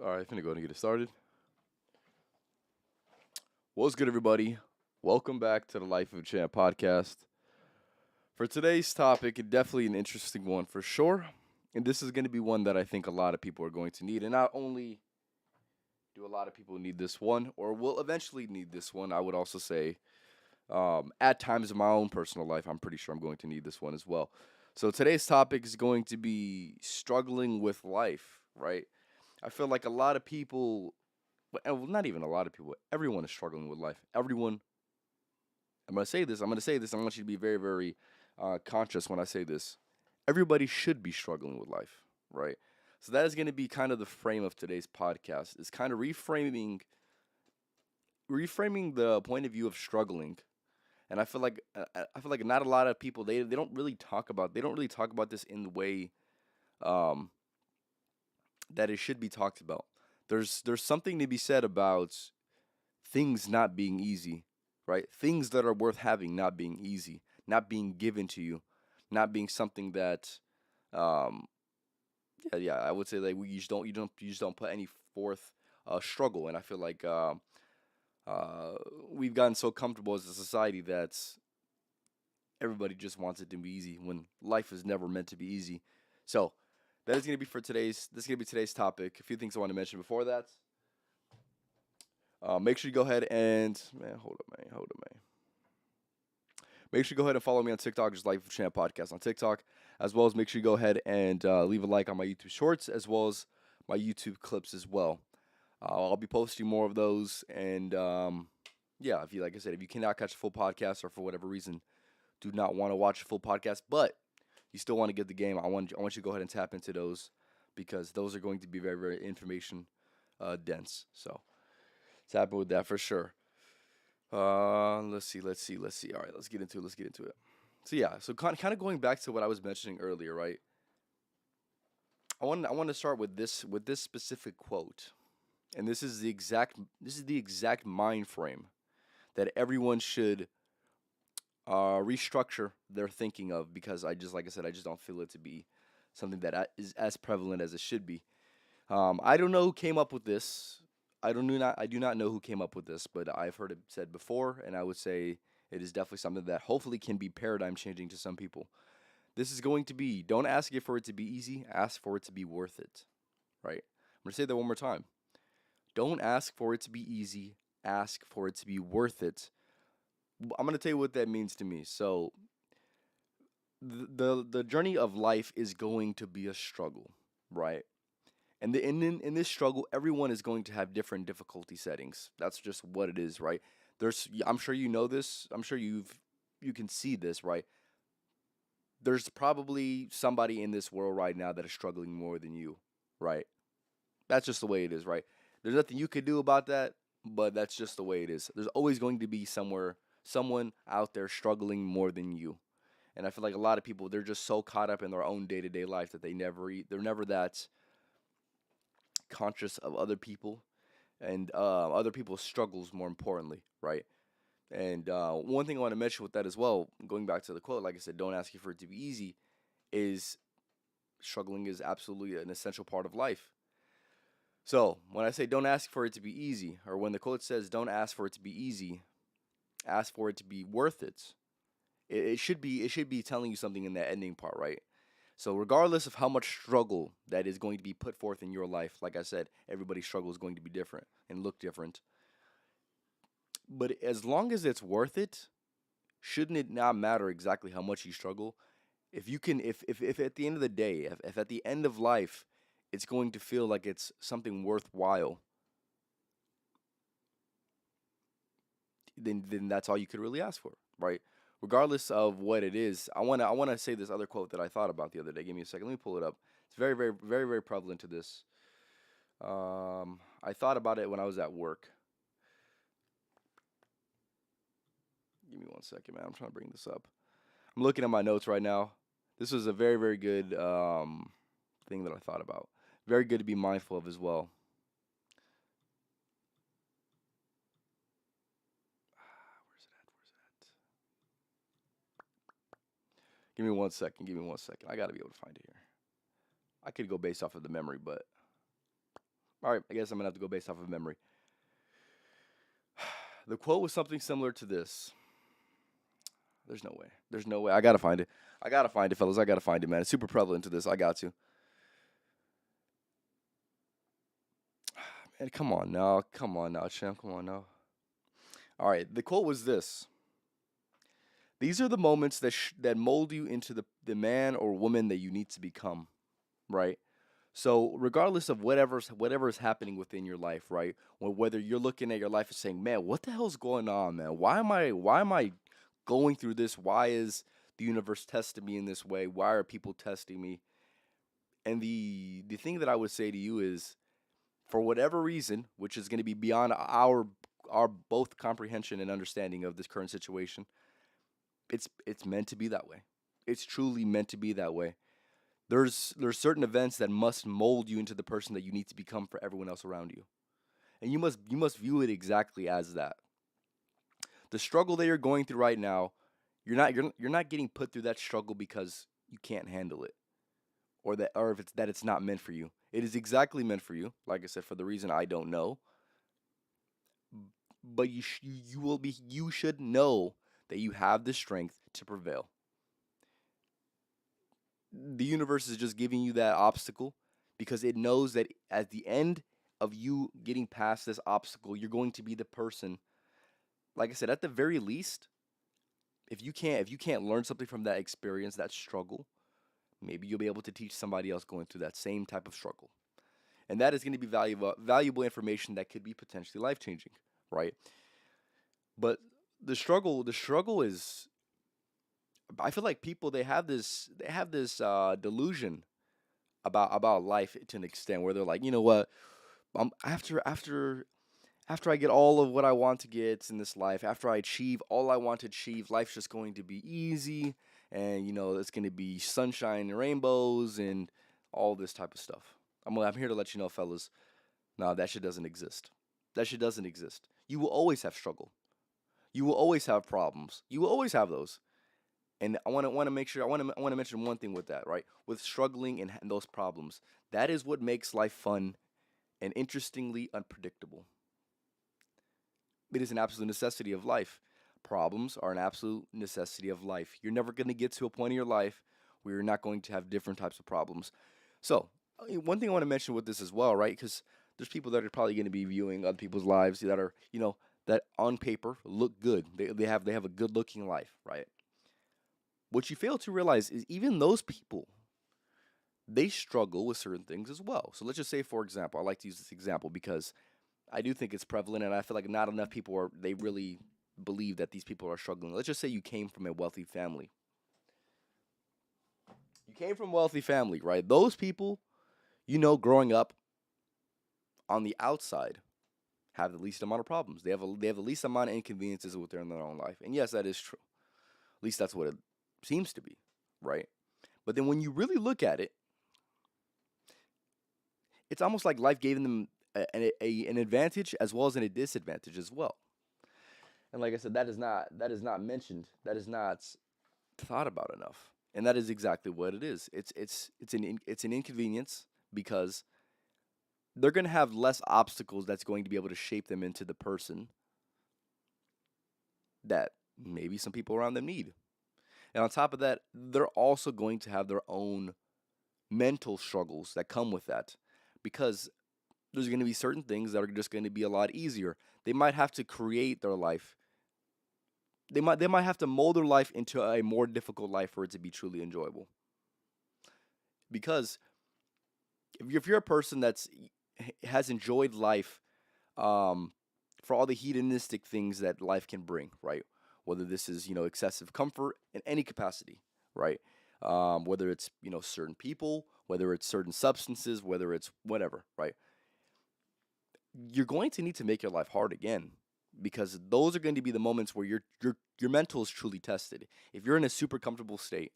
All right, finna go and get it started. What's good, everybody? Welcome back to the Life of a Champ podcast. For today's topic, definitely an interesting one for sure. And this is going to be one that I think a lot of people are going to need. And not only do a lot of people need this one, or will eventually need this one, I would also say, at times in my own personal life, I'm pretty sure I'm going to need this one as well. So today's topic is going to be struggling with life, right? I feel like a lot of people, well, not even a lot of people, everyone is struggling with life. Everyone, I'm going to say this, I'm going to say this, I want you to be very, very conscious when I say this. Everybody should be struggling with life, right? So that is going to be kind of the frame of today's podcast, is kind of reframing the point of view of struggling. And I feel like not a lot of people they don't really talk about this in the way um, that it should be talked about. There's something to be said about things not being easy, right? Things that are worth having not being easy, not being given to you, not being something that, um, yeah, I would say like you just don't put any forth struggle. And I feel like uh, we've gotten so comfortable as a society that everybody just wants it to be easy when life is never meant to be easy. So that is going to be for today's. This is going to be today's topic. A few things I want to mention before that. Make sure you go ahead and hold up, man. Make sure you go ahead and follow me on TikTok, just Life of Champ Podcast on TikTok, as well as make sure you go ahead and leave a like on my YouTube Shorts, as well as my YouTube clips as well. I'll be posting more of those, and yeah, if you like I said, if you cannot catch a full podcast or for whatever reason do not want to watch a full podcast, but you still want to get the game, I want you to go ahead and tap into those because those are going to be very, very information dense. So tap in with that for sure. Let's see. All right, let's get into it. So yeah, so kind of going back to what I was mentioning earlier, right? I want to start with this specific quote, and this is the exact mind frame that everyone should restructure their thinking of because like I said, I just don't feel it to be something that is as prevalent as it should be. I don't know who came up with this. I do not know who came up with this, but I've heard it said before, and I would say it is definitely something that hopefully can be paradigm changing to some people. This is going to be don't ask it for it to be easy, ask for it to be worth it. Right? I'm gonna say that one more time. Don't ask for it to be easy, ask for it to be worth it. I'm gonna tell you what that means to me. So the journey of life is going to be a struggle, right? And in this struggle, everyone is going to have different difficulty settings. That's just what it is, right? I'm sure you know this. I'm sure you can see this, right? There's probably somebody in this world right now that is struggling more than you, right? That's just the way it is, right? There's nothing you could do about that, but that's just the way it is. There's always going to be someone out there struggling more than you. And I feel like a lot of people they're just so caught up in their own day-to-day life that they're never that conscious of other people and other people's struggles more importantly, right? And one thing I want to mention with that as well, going back to the quote, like I said, don't ask you for it to be easy, is struggling is absolutely an essential part of life. So when I say don't ask for it to be easy, or when the quote says don't ask for it to be easy, ask for it to be worth it. It should be telling you something in that ending part, right? So regardless of how much struggle that is going to be put forth in your life, like I said, everybody's struggle is going to be different and look different. But as long as it's worth it, shouldn't it not matter exactly how much you struggle? If you can if at the end of the day, if at the end of life it's going to feel like it's something worthwhile, then that's all you could really ask for, right? Regardless of what it is, I wanna say this other quote that I thought about the other day. Give me a second. Let me pull it up. It's very very very very prevalent to this. I thought about it when I was at work. Give me one second, man. I'm trying to bring this up. I'm looking at my notes right now. This was a very very good thing that I thought about. Very good to be mindful of as well. Where's it at? Where's it at? Give me one second. Give me one second. I gotta be able to find it here. I could go based off of the memory, but All right, I guess I'm gonna have to go based off of memory. The quote was something similar to this. There's no way. There's no way. I gotta find it. I gotta find it, fellas. I gotta find it, man. It's super prevalent to this. I got to. And come on now. Come on now, champ. Come on now. All right. The quote was this. These are the moments that mold you into the man or woman that you need to become, right? So regardless of whatever's happening within your life, right? Or whether you're looking at your life and saying, "Man, what the hell's going on, man? Why am I going through this? Why is the universe testing me in this way? Why are people testing me?" And the thing that I would say to you is, for whatever reason, which is going to be beyond our both comprehension and understanding of this current situation, it's meant to be that way. It's truly meant to be that way. There's certain events that must mold you into the person that you need to become for everyone else around you. And you must view it exactly as that. The struggle that you're going through right now, you're not getting put through that struggle because you can't handle it, or if it's not meant for you. It is exactly meant for you. Like I said, for the reason I don't know, but you should know that you have the strength to prevail. The universe is just giving you that obstacle because it knows that at the end of you getting past this obstacle, you're going to be the person. Like I said, at the very least, if you can't learn something from that experience, that struggle, maybe you'll be able to teach somebody else going through that same type of struggle. And that is going to be valuable information that could be potentially life changing, right? But the struggle is, I feel like people they have this delusion about life to an extent where they're like, you know what, after I get all of what I want to get in this life, after I achieve all I want to achieve, life's just going to be easy, and it's going to be sunshine and rainbows and all this type of stuff. I'm here to let you know, fellas. No, that shit doesn't exist. That shit doesn't exist. You will always have struggle. You will always have problems. You will always have those. And I want to make sure I want to mention one thing with that, right? With struggling and those problems, that is what makes life fun and interestingly unpredictable. It is an absolute necessity of life. Problems are an absolute necessity of life. You're never going to get to a point in your life where you're not going to have different types of problems. So, one thing I want to mention with this as well, right? Because there's people that are probably going to be viewing other people's lives that are, that on paper look good. They have a good looking life, right? What you fail to realize is even those people, they struggle with certain things as well. So let's just say, for example, I like to use this example because I do think it's prevalent, and I feel like not enough people they really believe that these people are struggling. Let's just say you came from a wealthy family. You came from a wealthy family, right? Those people, growing up on the outside, have the least amount of problems. They have the least amount of inconveniences within their own life. And yes, that is true. At least that's what it seems to be, right? But then when you really look at it, it's almost like life gave them an advantage as well as a disadvantage as well. And like I said, that is not mentioned. That is not thought about enough. And that is exactly what it is. It's an inconvenience because they're going to have less obstacles that's going to be able to shape them into the person that maybe some people around them need. And on top of that, they're also going to have their own mental struggles that come with that because there's going to be certain things that are just going to be a lot easier. They might have to create their life. They might have to mold their life into a more difficult life for it to be truly enjoyable. Because if you're a person that's has enjoyed life, um, for all the hedonistic things that life can bring, right? Whether this is excessive comfort in any capacity, right? Whether it's certain people, whether it's certain substances, whether it's whatever, right? You're going to need to make your life hard again because those are going to be the moments where your mental is truly tested. If you're in a super comfortable state,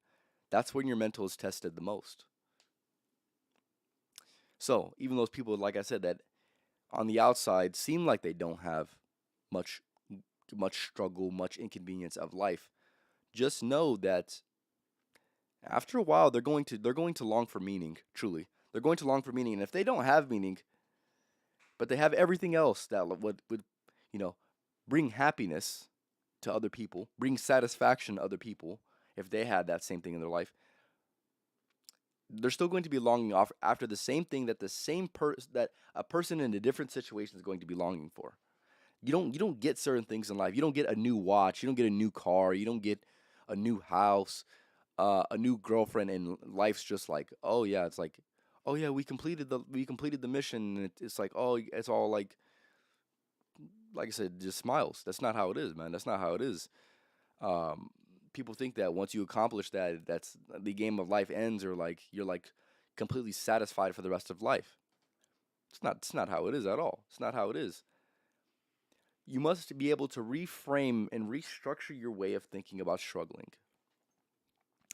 that's when your mental is tested the most. So even those people, like I said, that on the outside seem like they don't have much much struggle, much inconvenience of life, just know that after a while they're going to long for meaning. Truly, they're going to long for meaning, and if they don't have meaning, but they have everything else that would you know bring happiness to other people, bring satisfaction to other people. If they had that same thing in their life, they're still going to be longing off after the same thing that that a person in a different situation is going to be longing for. You don't get certain things in life. You don't get a new watch. You don't get a new car. You don't get a new house, a new girlfriend, and life's just like, oh yeah, it's like, oh yeah, we completed the mission. And it's like, oh, it's all like I said, just smiles. That's not how it is, man. That's not how it is. Um, People think that once you accomplish that, that's the game of life ends, or like you're like completely satisfied for the rest of life. It's not. It's not how it is at all. It's not how it is. You must be able to reframe and restructure your way of thinking about struggling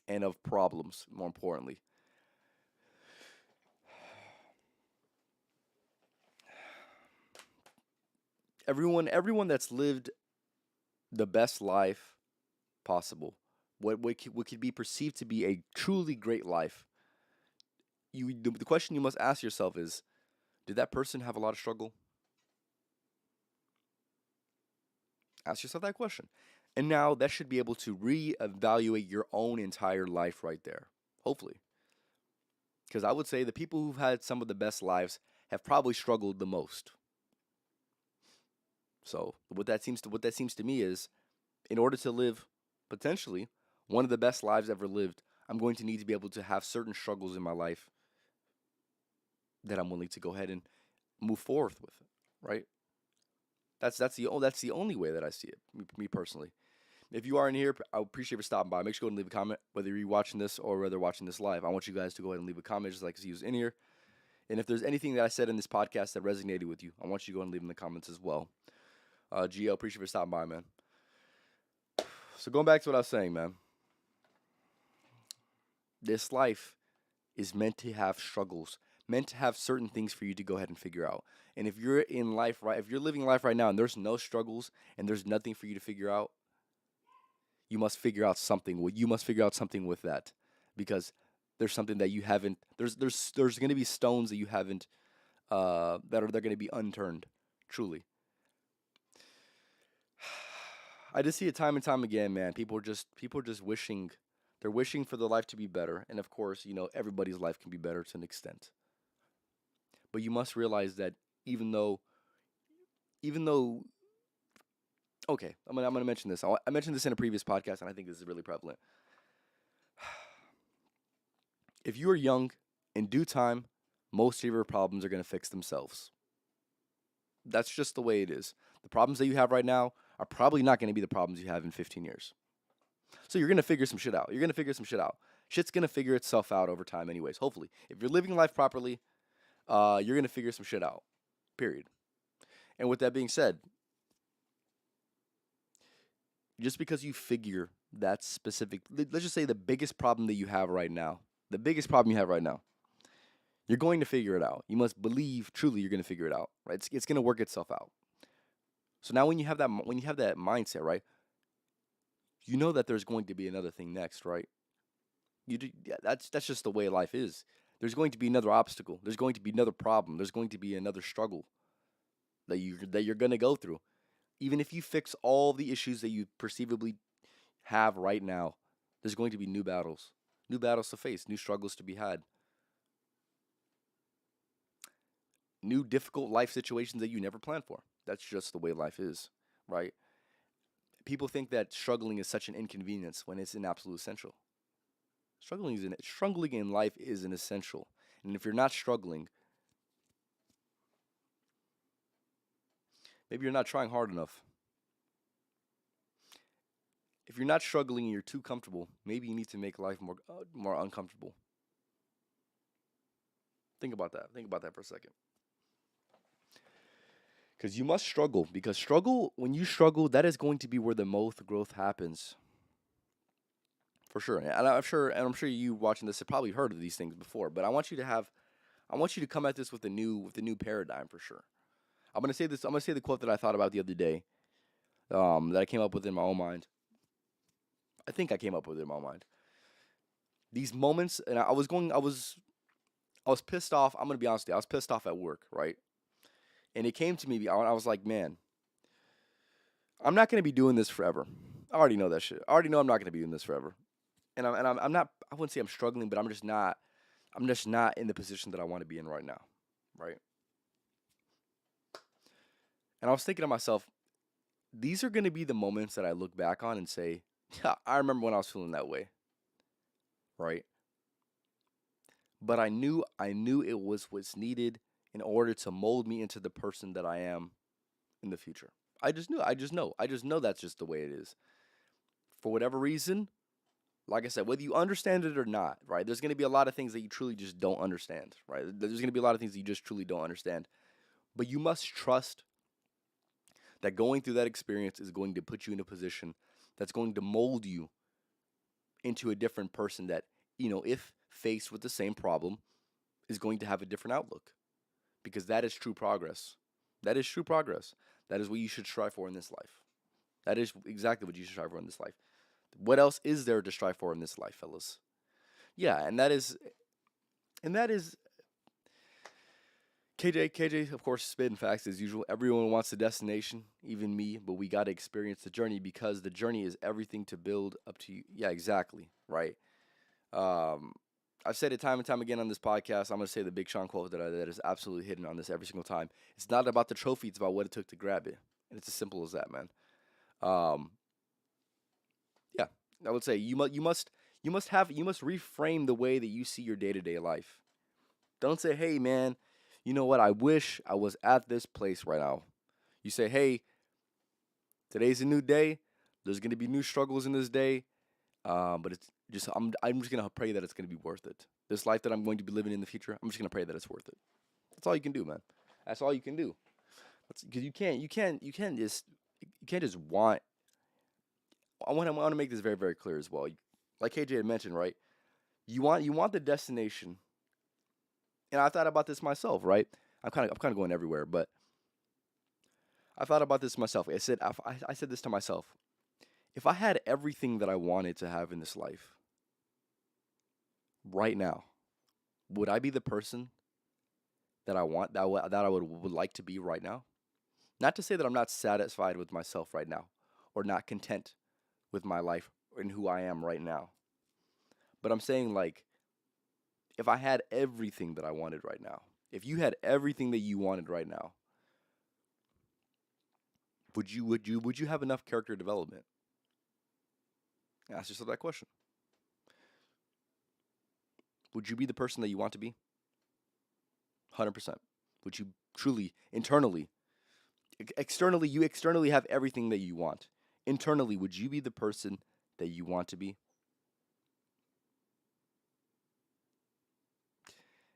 and of problems, more importantly. Everyone that's lived the best life possible, what could be perceived to be a truly great life, the question you must ask yourself is, did that person have a lot of struggle? Ask yourself that question. And now that should be able to reevaluate your own entire life right there. Hopefully. Because I would say the people who've had some of the best lives have probably struggled the most. So what that seems to me is, in order to live potentially one of the best lives ever lived, I'm going to need to be able to have certain struggles in my life that I'm willing to go ahead and move forward with, right? That's the only way that I see it, me personally. If you are in here, I appreciate you for stopping by. Make sure to go and leave a comment, whether you're watching this or whether watching this live. I want you guys to go ahead and leave a comment, just like to see who's in here. And if there's anything that I said in this podcast that resonated with you, I want you to go and leave in the comments as well. Gio, appreciate you for stopping by, man. So going back to what I was saying, man, this life is meant to have struggles, meant to have certain things for you to go ahead and figure out. And if you're in life right, if you're living life right now and there's no struggles and there's nothing for you to figure out, you must figure out something. You must figure out something with that, because there's something that you haven't. There's going to be stones that you haven't. They're going to be unturned. Truly, I just see it time and time again, man. People are just wishing. They're wishing for their life to be better, and of course, everybody's life can be better to an extent. But you must realize that even though, even though, okay, I'm gonna mention this. I mentioned this in a previous podcast, and I think this is really prevalent. If you are young, in due time, most of your problems are gonna fix themselves. That's just the way it is. The problems that you have right now are probably not gonna be the problems you have in 15 years. So you're gonna figure some shit out. You're gonna figure some shit out. Shit's gonna figure itself out over time, anyways. Hopefully, if you're living life properly, you're gonna figure some shit out. Period. And with that being said, just because you figure that specific, let's just say the biggest problem that you have right now, the biggest problem you have right now, you're going to figure it out. You must believe truly you're going to figure it out, right? It's going to work itself out. So now when you have that mindset, right, you know that there's going to be another thing next, right? Yeah, that's just the way life is. There's going to be another obstacle. There's going to be another problem. There's going to be another struggle that you're going to go through. Even if you fix all the issues that you perceivably have right now, there's going to be new battles to face, new struggles to be had, new difficult life situations that you never planned for. That's just the way life is, right? People think that struggling is such an inconvenience when it's an absolute essential. Struggling in life is an essential. And if you're not struggling, maybe you're not trying hard enough. If you're not struggling and you're too comfortable, maybe you need to make life more uncomfortable. Think about that. Think about that for a second. Because you must struggle. Because when you struggle, that is going to be where the most growth happens. For sure. And I'm sure you watching this have probably heard of these things before. But I want you to come at this with a new paradigm for sure. I'm gonna say this. I'm gonna say the quote that I thought about the other day. That I came up with in my own mind. I think I came up with it in my mind. These moments, and I was pissed off. I'm gonna be honest with you. I was pissed off at work, right? And it came to me, I was like, man, I'm not going to be doing this forever. I already know that shit. I already know I'm not going to be doing this forever. And I'm not, I wouldn't say I'm struggling, but I'm just not in the position that I want to be in right now. Right. And I was thinking to myself, these are going to be the moments that I look back on and say, yeah, I remember when I was feeling that way. Right. But I knew it was what's needed in order to mold me into the person that I am in the future. I just knew. I just know that's just the way it is. For whatever reason, like I said, whether you understand it or not, right? There's going to be a lot of things that you truly just don't understand, right? There's going to be a lot of things that you just truly don't understand. But you must trust that going through that experience is going to put you in a position that's going to mold you into a different person that, if faced with the same problem, is going to have a different outlook. Because that is true progress. That is true progress. That is what you should strive for in this life. That is exactly what you should strive for in this life. What else is there to strive for in this life, fellas? Yeah, and that is KJ, of course, spitting facts as usual. Everyone wants a destination, even me, but we got to experience the journey because the journey is everything to build up to you. Yeah, exactly, right? Um, I've said it time and time again on this podcast. I'm going to say the Big Sean quote that is absolutely hidden on this every single time. It's not about the trophy, it's about what it took to grab it. And it's as simple as that, man. Um, yeah, I would say you must reframe the way that you see your day-to-day life. Don't say, "Hey, man, you know what? I wish I was at this place right now." You say, "Hey, today's a new day. There's gonna be new struggles in this day, but it's just I'm just gonna pray that it's gonna be worth it. This life that I'm going to be living in the future, I'm just gonna pray that it's worth it. That's all you can do, man. That's all you can do. Because you can't just want. I want to make this very very clear as well. Like KJ had mentioned, right? You want the destination, and I thought about this myself, right? I'm kind of going everywhere, but I thought about this myself. I said this to myself. If I had everything that I wanted to have in this life right now, would I be the person that I want that I would like to be right now? Not to say that I'm not satisfied with myself right now or not content with my life and who I am right now. But I'm saying like if I had everything that I wanted right now, if you had everything that you wanted right now, would you have enough character development? Ask yourself that question. Would you be the person that you want to be? 100%. Would you truly internally externally you externally have everything that you want. Internally, would you be the person that you want to be?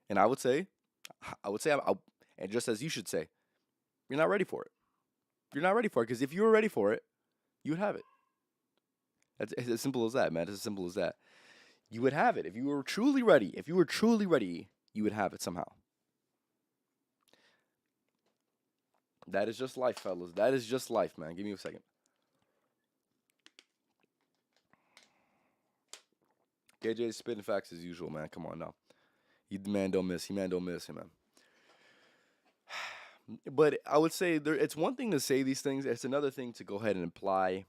And and just as you should say, you're not ready for it. You're not ready for it because if you were ready for it, you would have it. It's as simple as that, man. It's as simple as that. You would have it if you were truly ready. If you were truly ready, you would have it somehow. That is just life, fellas. That is just life, man. Give me a second. KJ's spitting facts as usual, man. Come on now. He man don't miss. He man don't miss him, man. But I would say it's one thing to say these things. It's another thing to go ahead and apply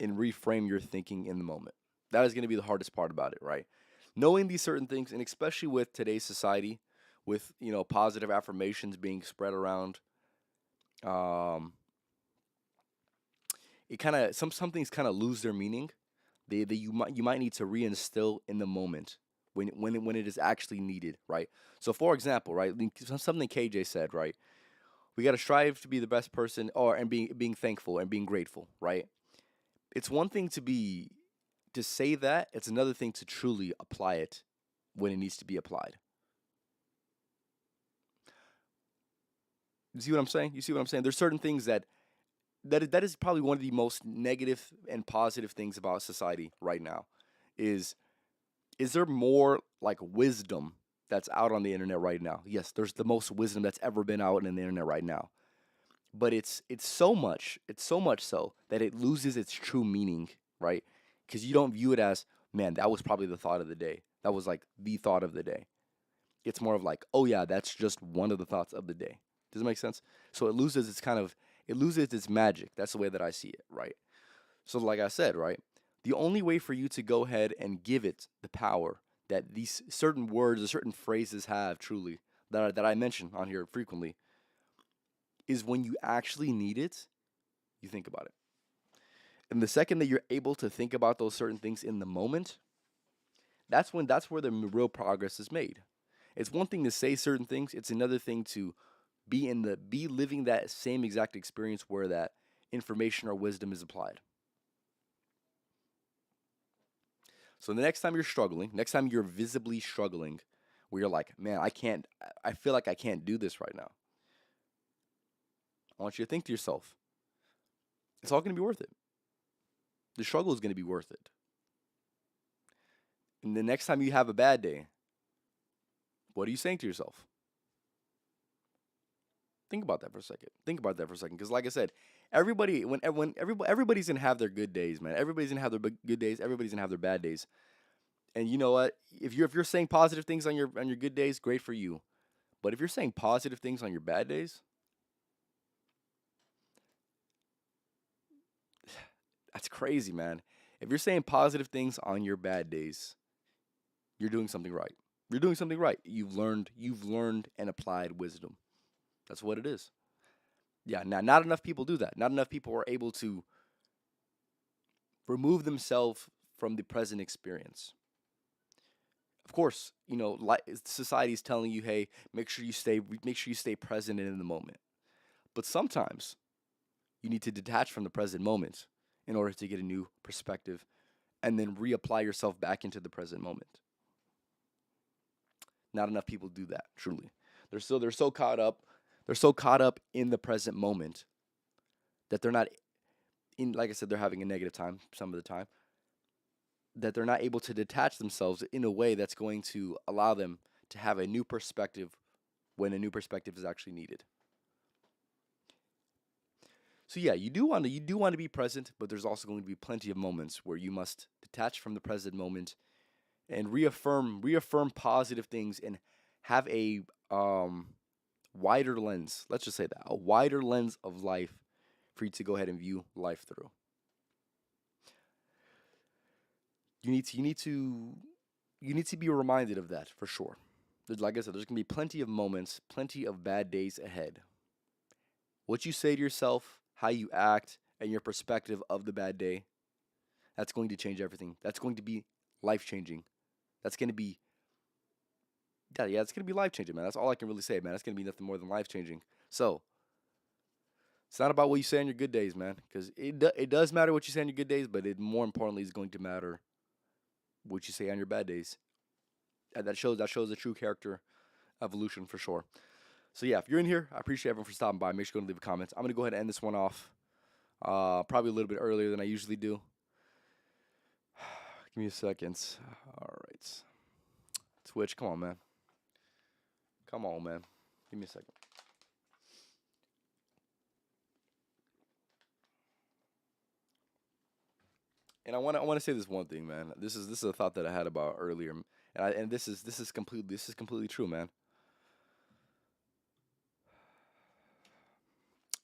and reframe your thinking in the moment. That is going to be the hardest part about it, right? Knowing these certain things, and especially with today's society, with positive affirmations being spread around, um, it kind of some things kind of lose their meaning. You might need to reinstill in the moment when it is actually needed, right? So, for example, right, something KJ said, right? We got to strive to be the best person, and being thankful and being grateful, right? It's one thing to say that. It's another thing to truly apply it when it needs to be applied. You see what I'm saying? You see what I'm saying? There's certain things that is probably one of the most negative and positive things about society right now. Is is there more like wisdom that's out on the internet right now? Yes, there's the most wisdom that's ever been out on the internet right now. But it's so much so that it loses its true meaning, right? Because you don't view it as, man, that was probably the thought of the day. That was like the thought of the day. It's more of like, oh yeah, that's just one of the thoughts of the day. Does it make sense? So it loses its magic. That's the way that I see it, right? So like I said, right? The only way for you to go ahead and give it the power that these certain words or certain phrases have truly that I mention on here frequently is when you actually need it, you think about it. And the second that you're able to think about those certain things in the moment, that's where the real progress is made. It's one thing to say certain things, it's another thing to be living that same exact experience where that information or wisdom is applied. So the next time you're struggling, next time you're visibly struggling, where you're like, man, I feel like I can't do this right now. I want you to think to yourself, it's all going to be worth it. The struggle is going to be worth it. And the next time you have a bad day, what are you saying to yourself? Think about that for a second. Think about that for a second, because like I said, everybody's gonna have their good days, man. Everybody's gonna have their good days. Everybody's gonna have their bad days. And you know what? If you're saying positive things on your good days, great for you. But if you're saying positive things on your bad days, that's crazy, man. If you're saying positive things on your bad days, you're doing something right. You're doing something right. You've learned and applied wisdom. That's what it is. Yeah, now not enough people do that. Not enough people are able to remove themselves from the present experience. Of course, society is telling you, "Hey, make sure you stay present and in the moment." But sometimes you need to detach from the present moment in order to get a new perspective and then reapply yourself back into the present moment. Not enough people do that, truly. They're so caught up in the present moment that they're not in, like I said, they're having a negative time some of the time, that they're not able to detach themselves in a way that's going to allow them to have a new perspective when a new perspective is actually needed. So yeah, you do want to be present, but there's also going to be plenty of moments where you must detach from the present moment and reaffirm positive things and have a wider lens. Let's just say that, a wider lens of life for you to go ahead and view life through. You need to be reminded of that for sure. Like I said, there's gonna be plenty of moments, plenty of bad days ahead. What you say to yourself, how you act, and your perspective of the bad day, that's going to change everything. That's going to be life changing. That's going to be yeah, it's gonna be life changing, man. That's all I can really say, man. That's gonna be nothing more than life changing. So it's not about what you say on your good days, man, because it does matter what you say on your good days, but it more importantly is going to matter what you say on your bad days. And that shows the true character evolution for sure. So yeah, if you're in here, I appreciate everyone for stopping by. Make sure to leave a comment. I'm gonna go ahead and end this one off. Probably a little bit earlier than I usually do. Give me a second. All right, Twitch, come on, man. Come on, man. Give me a second. And I want to say this one thing, man. This is a thought that I had about earlier, and this is completely true, man.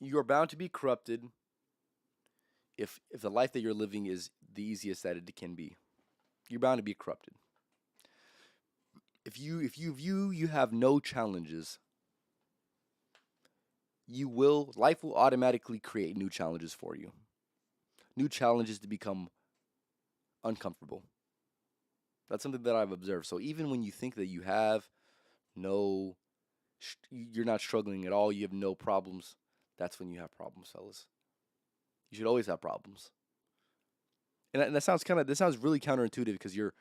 You are bound to be corrupted if the life that you're living is the easiest that it can be. You're bound to be corrupted. If you view you have no challenges, life will automatically create new challenges for you. New challenges to become uncomfortable. That's something that I've observed. So even when you think that you have no, you're not struggling at all, you have no problems, that's when you have problems, fellas. You should always have problems. And that sounds really counterintuitive because you're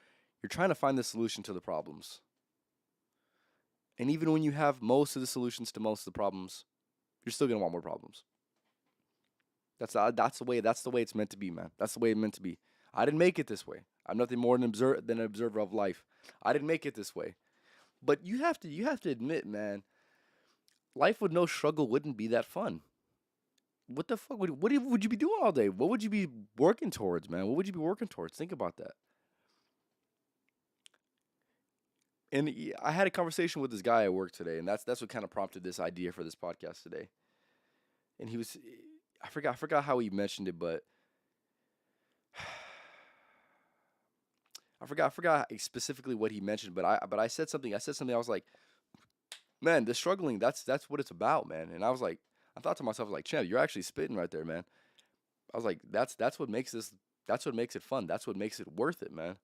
trying to find the solution to the problems. And even when you have most of the solutions to most of the problems, you're still gonna want more problems. That's the way it's meant to be, man. That's the way it's meant to be. I didn't make it this way. I'm nothing more than an observer of life. I didn't make it this way. But you have to admit, man, life with no struggle wouldn't be that fun. What the fuck would you be doing all day? What would you be working towards, man? What would you be working towards? Think about that. And I had a conversation with this guy at work today, and that's what kind of prompted this idea for this podcast today. And he was, I forgot how he mentioned it, but I forgot specifically what he mentioned. But I said something. I said something. I was like, man, the struggling. That's what it's about, man. And I was like, I thought to myself, like, champ, you're actually spitting right there, man. I was like, that's what makes this. That's what makes it fun. That's what makes it worth it, man.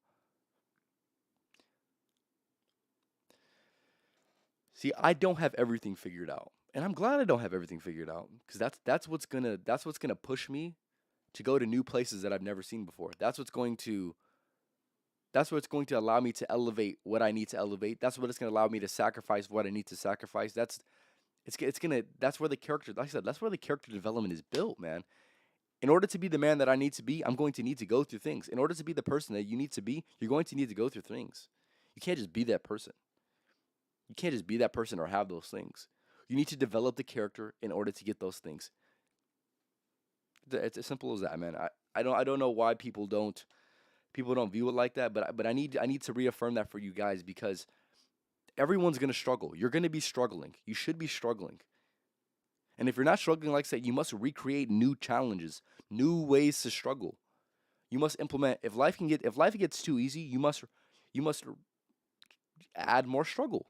See, I don't have everything figured out, and I'm glad I don't have everything figured out because that's what's gonna push me to go to new places that I've never seen before. That's what's going to allow me to elevate what I need to elevate. That's what it's going to allow me to sacrifice what I need to sacrifice. That's where the character, like I said, that's where the character development is built, man. In order to be the man that I need to be, I'm going to need to go through things. In order to be the person that you need to be, you're going to need to go through things. You can't just be that person. You can't just be that person or have those things. You need to develop the character in order to get those things. It's as simple as that, man. I don't know why people don't view it like that, but I need to reaffirm that for you guys because everyone's gonna struggle. You're gonna be struggling. You should be struggling. And if you're not struggling, like I said, you must recreate new challenges, new ways to struggle. You must implement. If life gets too easy, you must add more struggle.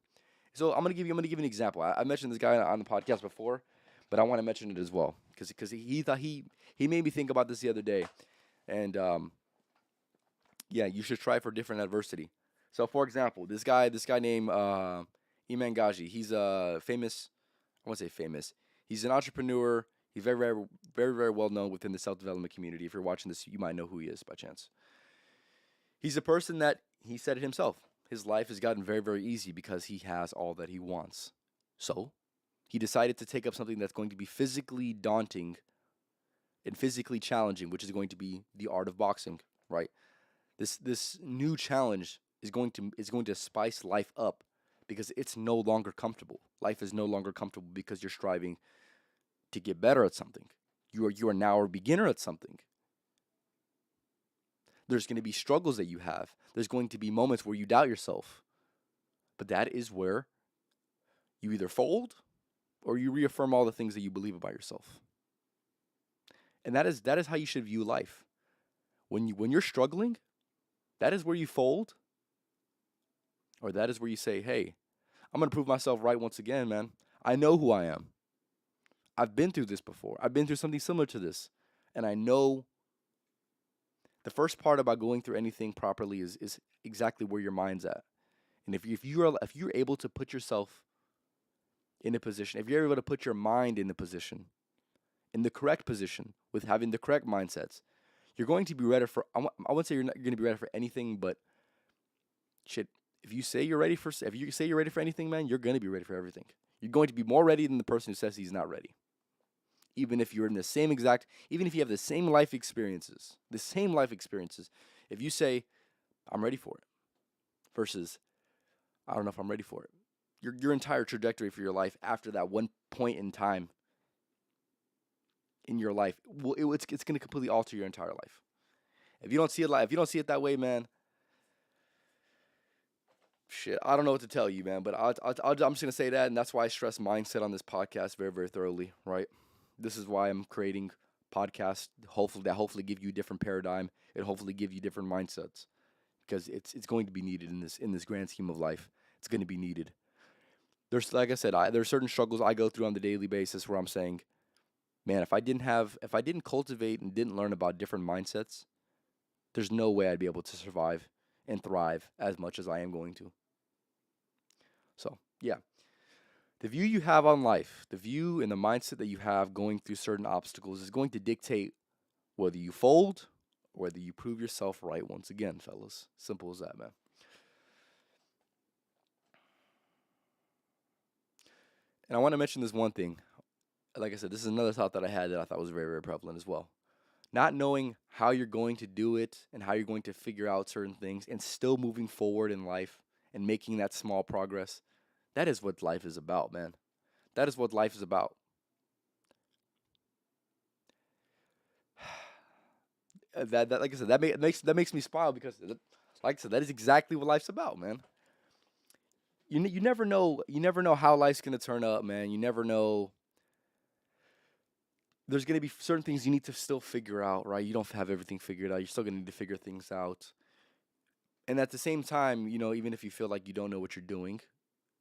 So I'm gonna give you an example. I mentioned this guy on the podcast before, but I want to mention it as well because he thought he made me think about this the other day, and yeah, you should try for different adversity. So, for example, this guy named Iman Gaji, he's famous. I won't say famous. He's an entrepreneur. He's very, very, very, very well known within the self development community. If you're watching this, you might know who he is by chance. He's a person that he said it himself. His life has gotten very, very easy because he has all that he wants. So he decided to take up something that's going to be physically daunting and physically challenging, which is going to be the art of boxing. Right. This new challenge is going to spice life up because it's no longer comfortable. Life is no longer comfortable because you're striving to get better at something. You are now a beginner at something. There's going to be struggles that you have. There's going to be moments where you doubt yourself. But that is where you either fold or you reaffirm all the things that you believe about yourself. And that is how you should view life. When you're struggling, that is where you fold or that is where you say, "Hey, I'm going to prove myself right once again, man. I know who I am. I've been through this before. I've been through something similar to this. And I know the first part about going through anything properly is exactly where your mind's at. And if you're able to put yourself in a position, if you're able to put your mind in the position, in the correct position with having the correct mindsets, you're going to be ready for I wouldn't say you're going to be ready for anything, but shit, if you say you're ready for anything, man, you're going to be ready for everything. You're going to be more ready than the person who says he's not ready. Even if you have the same life experiences, if you say, I'm ready for it, versus, I don't know if I'm ready for it, your entire trajectory for your life after that one point in time in your life, it's going to completely alter your entire life. If you don't see it that way, man, shit, I don't know what to tell you, man, but I'm just going to say that, and that's why I stress mindset on this podcast very, very thoroughly, right? This is why I'm creating podcasts, hopefully give you a different paradigm and hopefully give you different mindsets because it's going to be needed in this grand scheme of life. It's going to be needed. There's like I said, there's certain struggles I go through on the daily basis where I'm saying, man, if I didn't cultivate and didn't learn about different mindsets, there's no way I'd be able to survive and thrive as much as I am going to. So, yeah. The view you have on life, the view and the mindset that you have going through certain obstacles is going to dictate whether you fold or whether you prove yourself right once again, fellas. Simple as that, man. And I want to mention this one thing. Like I said, this is another thought that I had that I thought was very, very prevalent as well. Not knowing how you're going to do it and how you're going to figure out certain things and still moving forward in life and making that small progress. That is what life is about, man. That is what life is about. That like I said, that makes me smile because, like I said, that is exactly what life's about, man. you never know. You never know how life's gonna turn up, man. You never know. There's gonna be certain things you need to still figure out, right? You don't have everything figured out. You're still gonna need to figure things out. And at the same time, even if you feel like you don't know what you're doing,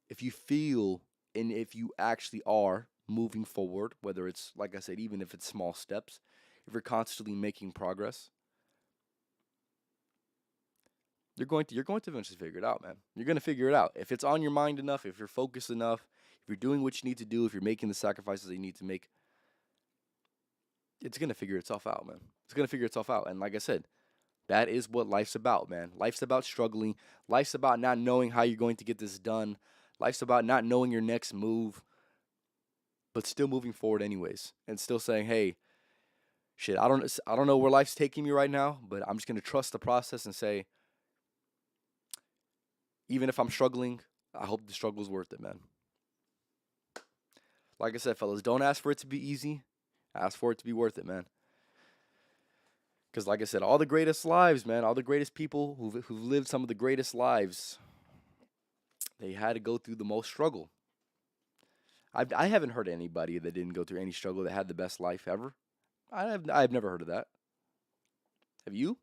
if you feel and if you actually are moving forward, whether it's like I said, even if it's small steps, if you're constantly making progress, you're going to eventually figure it out, man. You're going to figure it out. If it's on your mind enough, if you're focused enough, if you're doing what you need to do, if you're making the sacrifices that you need to make, it's going to figure itself out, man. It's going to figure itself out. And like I said, that is what life's about, man. Life's about struggling. Life's about not knowing how you're going to get this done. Life's about not knowing your next move, but still moving forward anyways, and still saying, "Hey, shit, I don't know where life's taking me right now, but I'm just gonna trust the process and say, even if I'm struggling, I hope the struggle's worth it, man." Like I said, fellas, don't ask for it to be easy. Ask for it to be worth it, man. Because, like I said, all the greatest lives, man, all the greatest people who've lived some of the greatest lives, they had to go through the most struggle. I haven't heard of anybody that didn't go through any struggle that had the best life ever. I've never heard of that. Have you?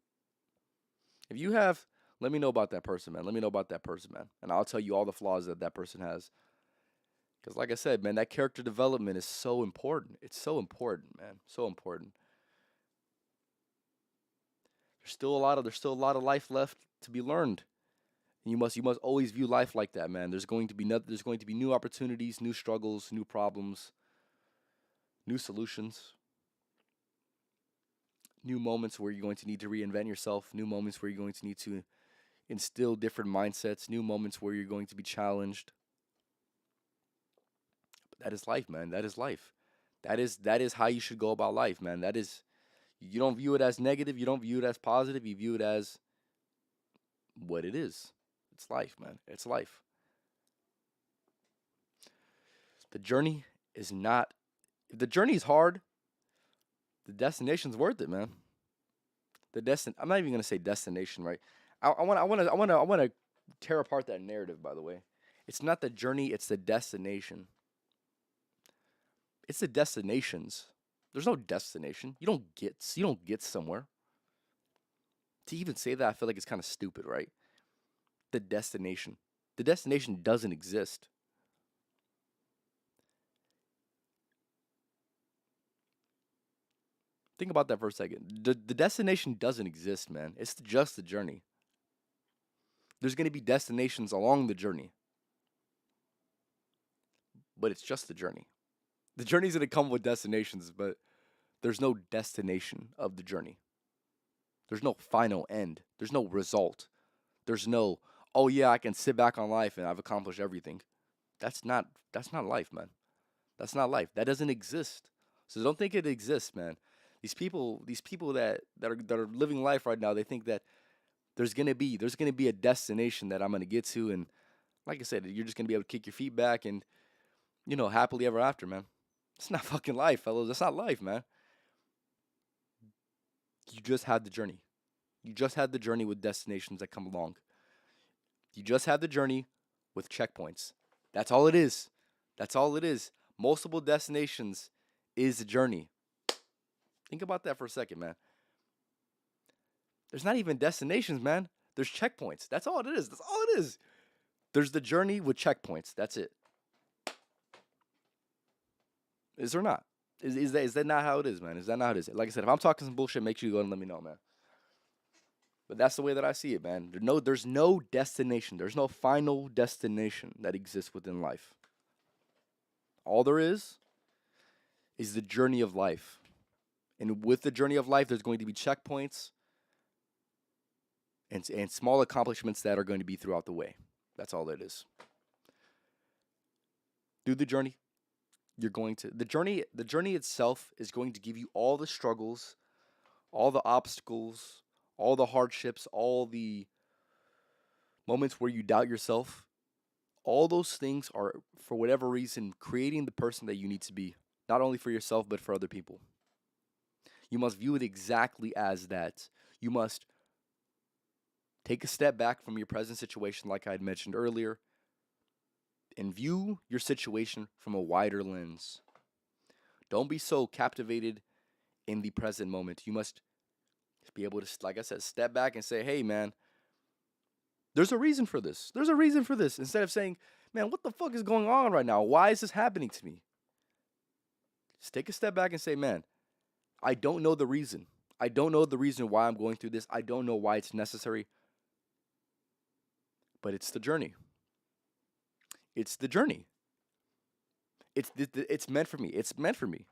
If you have, let me know about that person, man. Let me know about that person, man. And I'll tell you all the flaws that that person has. Because, like I said, man, that character development is so important. It's so important, man. So important. There's still a lot of life left to be learned. And you must always view life like that, man. There's going to be new opportunities, new struggles, new problems, new solutions, new moments where you're going to need to reinvent yourself, new moments where you're going to need to instill different mindsets, new moments where you're going to be challenged. But that is life, man. That is life. That is how you should go about life, man. That is You don't view it as negative, you don't view it as positive, you view it as what it is. It's life, man. It's life. The journey is not If the journey is hard, the destination's worth it, man. I'm not even gonna say destination, right? I wanna tear apart that narrative, by the way. It's not the journey, it's the destination. It's the destinations. There's no destination. You don't get somewhere. To even say that, I feel like it's kind of stupid, right? The destination. The destination doesn't exist. Think about that for a second. The destination doesn't exist, man. It's just the journey. There's going to be destinations along the journey, but it's just the journey. The journey's going to come with destinations, but there's no destination of the journey. There's no final end. There's no result. There's no, oh yeah, I can sit back on life and I've accomplished everything. That's not life, man. That's not life. That doesn't exist. So don't think it exists, man. These people that are living life right now, they think that there's gonna be a destination that I'm gonna get to, and like I said, you're just gonna be able to kick your feet back and happily ever after, man. It's not fucking life, fellas. That's not life, man. You just had the journey. You just had the journey with destinations that come along. You just had the journey with checkpoints. That's all it is. That's all it is. Multiple destinations is a journey. Think about that for a second, man. There's not even destinations, man. There's checkpoints. That's all it is. That's all it is. There's the journey with checkpoints. That's it. Is there not? Is that not how it is, man? Is that not how it is? Like I said, if I'm talking some bullshit, make sure you go and let me know, man. But that's the way that I see it, man. There's no destination. There's no final destination that exists within life. All there is the journey of life. And with the journey of life, there's going to be checkpoints and small accomplishments that are going to be throughout the way. That's all it is. Through the journey, the journey itself is going to give you all the struggles, all the obstacles, all the hardships, all the moments where you doubt yourself. All those things are, for whatever reason, creating the person that you need to be, not only for yourself but for other people. You must view it exactly as that. You must take a step back from your present situation, like I had mentioned earlier, and view your situation from a wider lens. Don't be so captivated in the present moment. You must be able to, like I said, step back and say, hey, man, there's a reason for this. There's a reason for this. Instead of saying, man, what the fuck is going on right now? Why is this happening to me? Just take a step back and say, man, I don't know the reason. I don't know the reason why I'm going through this. I don't know why it's necessary. But it's the journey. It's the journey. It's meant for me. It's meant for me.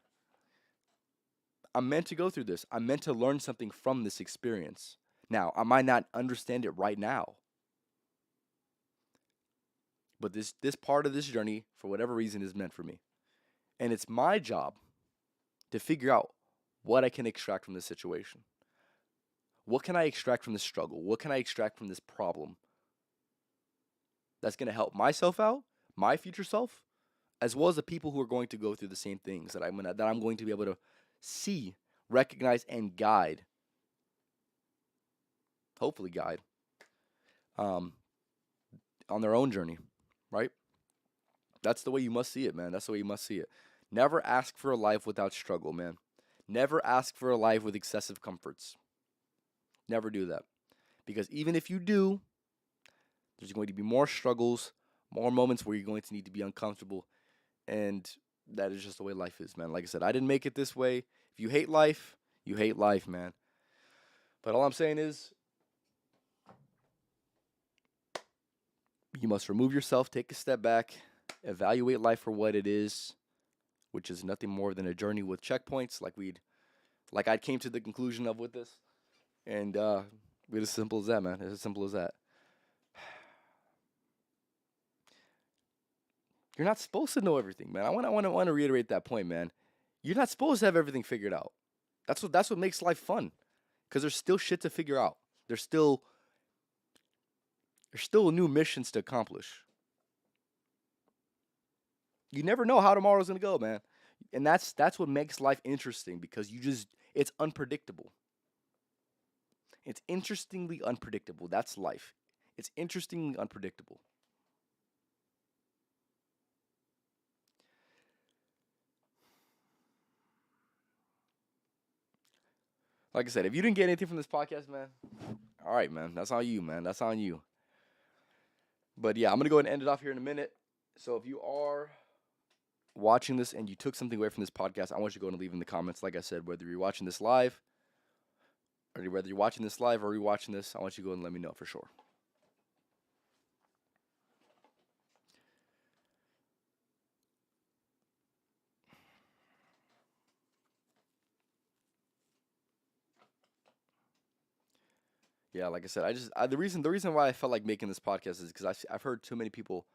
I'm meant to go through this. I'm meant to learn something from this experience. Now, I might not understand it right now. But this part of this journey, for whatever reason, is meant for me. And it's my job to figure out what I can extract from this situation. What can I extract from this struggle? What can I extract from this problem that's going to help myself out, my future self, as well as the people who are going to go through the same things that I'm going to be able to see, recognize, and guide. Hopefully guide on their own journey, right? That's the way you must see it, man. That's the way you must see it. Never ask for a life without struggle, man. Never ask for a life with excessive comforts. Never do that. Because even if you do, there's going to be more struggles, more moments where you're going to need to be uncomfortable. And that is just the way life is, man. Like I said, I didn't make it this way. If you hate life, man. But all I'm saying is, you must remove yourself, take a step back, evaluate life for what it is, which is nothing more than a journey with checkpoints, like I came to the conclusion of with this. And it's as simple as that, man. It's as simple as that. You're not supposed to know everything, man. I want to reiterate that point, man. You're not supposed to have everything figured out. That's what makes life fun, because there's still shit to figure out. There's still new missions to accomplish. You never know how tomorrow's gonna go, man. And that's what makes life interesting, because it's unpredictable. It's interestingly unpredictable. That's life. It's interestingly unpredictable. Like I said, if you didn't get anything from this podcast, man, all right, man. That's on you, man. That's on you. But yeah, I'm going to go ahead and end it off here in a minute. So if you are watching this and you took something away from this podcast, I want you to go and leave in the comments. Like I said, whether you're watching this live, or you're watching this, I want you to go and let me know for sure. Yeah, like I said, the reason why I felt like making this podcast is because I've heard too many people,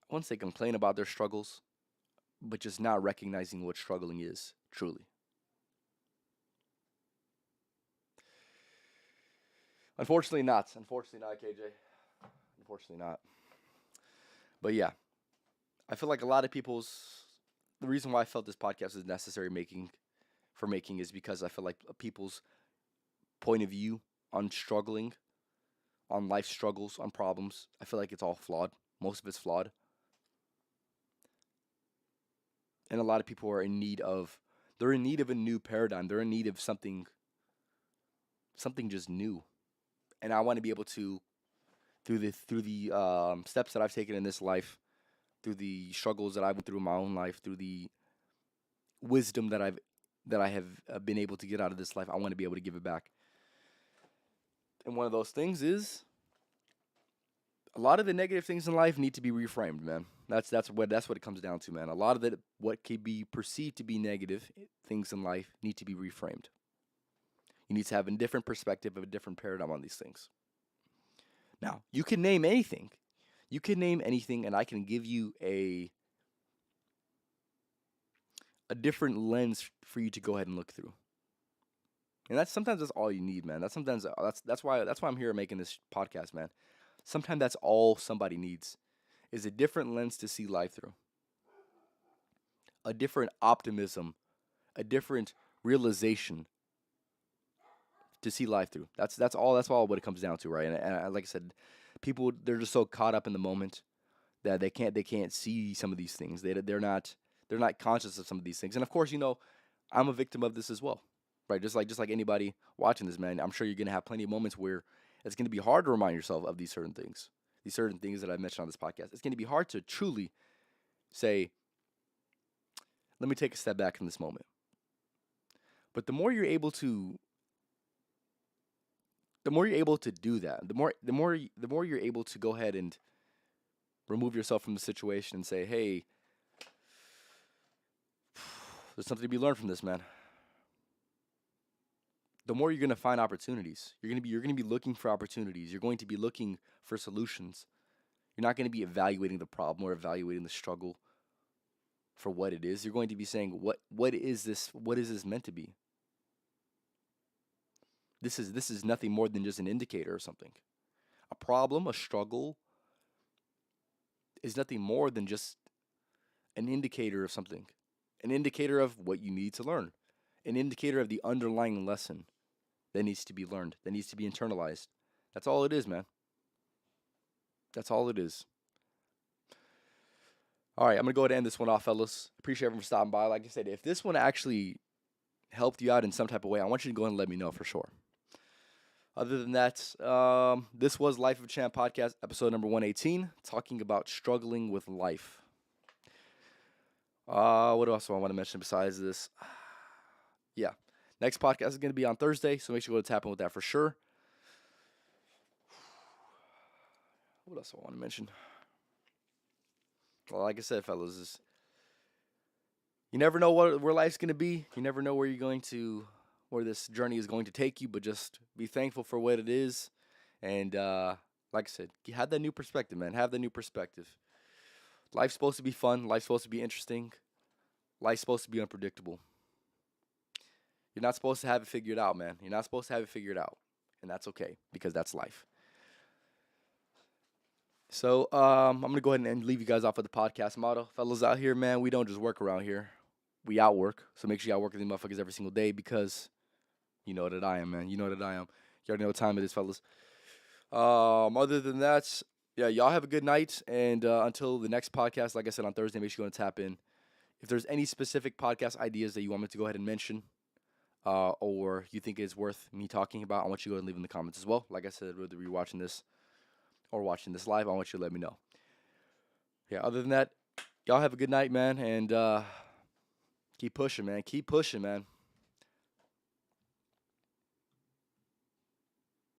once they complain about their struggles, but just not recognizing what struggling is truly. Unfortunately not, KJ. Unfortunately not. But yeah, I feel like a lot of the reason why I felt this podcast is necessary making is because I feel like people's point of view on struggling, on life struggles, on problems, I feel like it's all flawed. Most of it's flawed. And a lot of people are they're in need of a new paradigm. They're in need of something just new. And I want to be able to, through the steps that I've taken in this life, through the struggles that I went through in my own life, through the wisdom that I have been able to get out of this life, I want to be able to give it back. And one of those things is, a lot of the negative things in life need to be reframed, man. That's what it comes down to, man. A lot of what can be perceived to be negative things in life need to be reframed. You need to have a different perspective, a different paradigm on these things. Now, you can name anything. You can name anything, and I can give you a different lens for you to go ahead and look through. And sometimes that's all you need, man. That's why I'm here making this podcast, man. Sometimes that's all somebody needs, is a different lens to see life through. A different optimism, a different realization to see life through. That's all what it comes down to, right? And like I said, people, they're just so caught up in the moment. that they can't see some of these things. They're not conscious of some of these things. And of course, I'm a victim of this as well, right? Just like anybody watching this, man. I'm sure you're gonna have plenty of moments where it's gonna be hard to remind yourself of these certain things that I mentioned on this podcast. It's gonna be hard to truly say, let me take a step back from this moment. But the more you're able to do that, the more you're able to go ahead and remove yourself from the situation and say, hey, there's something to be learned from this, man. The more you're gonna find opportunities. You're gonna be looking for opportunities. You're going to be looking for solutions. You're not gonna be evaluating the problem or evaluating the struggle for what it is. You're going to be saying, what is this? What is this meant to be? This is nothing more than just an indicator or something. A problem, a struggle, is nothing more than just an indicator of something, an indicator of what you need to learn, an indicator of the underlying lesson that needs to be learned, that needs to be internalized. That's all it is, man. That's all it is. All right, I'm going to go ahead and end this one off, fellas. Appreciate everyone for stopping by. Like I said, if this one actually helped you out in some type of way, I want you to go ahead and let me know for sure. Other than that, this was Life of a Champ podcast, episode number 118, talking about struggling with life. What else do I want to mention besides this? Yeah, next podcast is going to be on Thursday, so make sure you go to tap in with that for sure. What else do I want to mention? Well, like I said, fellas, you never know where life's going to be. You never know where this journey is going to take you, but just be thankful for what it is. And like I said, have that new perspective, man. Have the new perspective. Life's supposed to be fun. Life's supposed to be interesting. Life's supposed to be unpredictable. You're not supposed to have it figured out, man. You're not supposed to have it figured out. And that's okay, because that's life. So I'm going to go ahead and leave you guys off with the podcast motto. Fellas out here, man, we don't just work around here. We outwork. So make sure you outwork these motherfuckers every single day, because you know that I am, man. You know that I am. You already know what time it is, fellas. Other than that, yeah, y'all have a good night. And until the next podcast, like I said, on Thursday, make sure you go and tap in. If there's any specific podcast ideas that you want me to go ahead and mention, or you think is worth me talking about, I want you to go ahead and leave in the comments as well. Like I said, whether you're watching this or watching this live, I want you to let me know. Yeah, other than that, y'all have a good night, man. And keep pushing, man. Keep pushing, man.